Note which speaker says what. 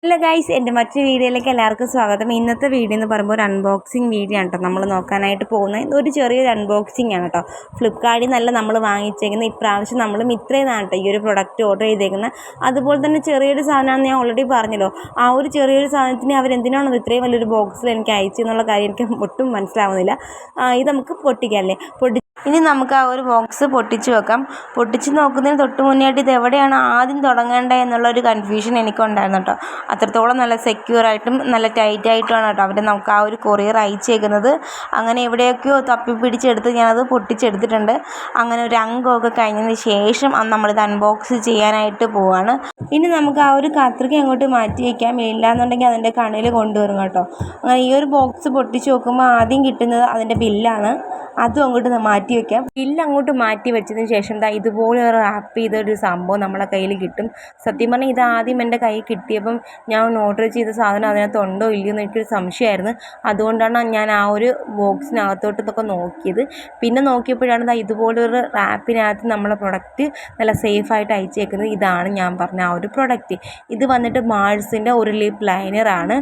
Speaker 1: Hello guys, എൻ്റെ മറ്റൊരു വീഡിയോയിലേക്ക് എല്ലാവർക്കും സ്വാഗതം. ഇന്നത്തെ വീഡിയോ എന്ന് പറയുമ്പോൾ ഒരു അൺബോക്സിങ് വീഡിയോ ആണ് കേട്ടോ നമ്മൾ നോക്കാനായിട്ട് പോകുന്നത്. ഒരു ചെറിയൊരു അൺബോക്സിങ് ആണ് കേട്ടോ. ഫ്ലിപ്കാർട്ടിൽ നിന്നല്ല നമ്മൾ വാങ്ങിച്ചേക്കുന്നത്. ഇപ്രാവശ്യം നമ്മൾ മിത്രയിലാണ് കേട്ടോ ഈ ഒരു പ്രൊഡക്റ്റ് ഓർഡർ ചെയ്തേക്കുന്നത്. അതുപോലെ തന്നെ ചെറിയൊരു സാധനമാണെന്ന് ഞാൻ ഓൾറെഡി പറഞ്ഞല്ലോ. ആ ഒരു ചെറിയൊരു സാധനത്തിന് അവരെന്തിനാണത് ഇത്രയും വലിയൊരു ബോക്സിൽ എനിക്ക് അയച്ചെന്നുള്ള കാര്യം എനിക്ക് ഒട്ടും മനസ്സിലാവുന്നില്ല. ഇത് നമുക്ക് പൊട്ടിക്കാം അല്ലേ? ഇനി നമുക്ക് ആ ഒരു ബോക്സ് പൊട്ടിച്ച് വെക്കാം. പൊട്ടിച്ച് നോക്കുന്നതിന് തൊട്ട് മുന്നേയായിട്ട് ഇത് എവിടെയാണ് ആദ്യം തുടങ്ങേണ്ടത് എന്നുള്ളൊരു കൺഫ്യൂഷൻ എനിക്കുണ്ടായിരുന്നു കേട്ടോ. അത്രത്തോളം നല്ല സെക്യൂറായിട്ടും നല്ല ടൈറ്റായിട്ടുമാണ് കേട്ടോ അവർ നമുക്ക് ആ ഒരു കൊറിയർ അയച്ചേക്കുന്നത്. അങ്ങനെ എവിടെയൊക്കെയോ തപ്പി പിടിച്ചെടുത്ത് ഞാനത് പൊട്ടിച്ചെടുത്തിട്ടുണ്ട്. അങ്ങനെ ഒരു അംഗമൊക്കെ കഴിഞ്ഞതിന് ശേഷം നമ്മളിത് അൺബോക്സ് ചെയ്യാനായിട്ട് പോവാണ്. ഇനി നമുക്ക് ആ ഒരു കത്രിക അങ്ങോട്ട് മാറ്റി വയ്ക്കാം. ഇല്ലാന്നുണ്ടെങ്കിൽ അതിൻ്റെ കണ്ണിൽ കൊണ്ടുവരും കേട്ടോ. അങ്ങനെ ഈ ഒരു ബോക്സ് പൊട്ടിച്ച് നോക്കുമ്പോൾ ആദ്യം കിട്ടുന്നത് അതിൻ്റെ ബില്ലാണ്. അതും അങ്ങോട്ട് മാറ്റി വയ്ക്കാം. ബില്ല് അങ്ങോട്ട് മാറ്റി വെച്ചതിന് ശേഷം ഇതുപോലെ ഒരു റാപ്പ് ചെയ്തൊരു സംഭവം നമ്മളെ കയ്യിൽ കിട്ടും. സത്യം പറഞ്ഞാൽ ഇത് ആദ്യം എൻ്റെ കയ്യിൽ കിട്ടിയപ്പം ഞാൻ ഓർഡർ ചെയ്ത സാധനം അതിനകത്ത് ഉണ്ടോ ഇല്ലയോ എന്ന് എനിക്കൊരു സംശയമായിരുന്നു. അതുകൊണ്ടാണ് ഞാൻ ആ ഒരു ബോക്സിനകത്തോട്ടൊക്കെ നോക്കിയത്. പിന്നെ നോക്കിയപ്പോഴാണ് ഇതുപോലൊരു റാപ്പിനകത്ത് നമ്മളെ പ്രൊഡക്റ്റ് നല്ല സേഫായിട്ട് അയച്ചേക്കുന്നത്. ഇതാണ് ഞാൻ പറഞ്ഞ ആ ഒരു പ്രൊഡക്റ്റ്. ഇത് വന്നിട്ട് മാൾസിൻ്റെ ഒരു ലിപ് ലൈനറാണ്.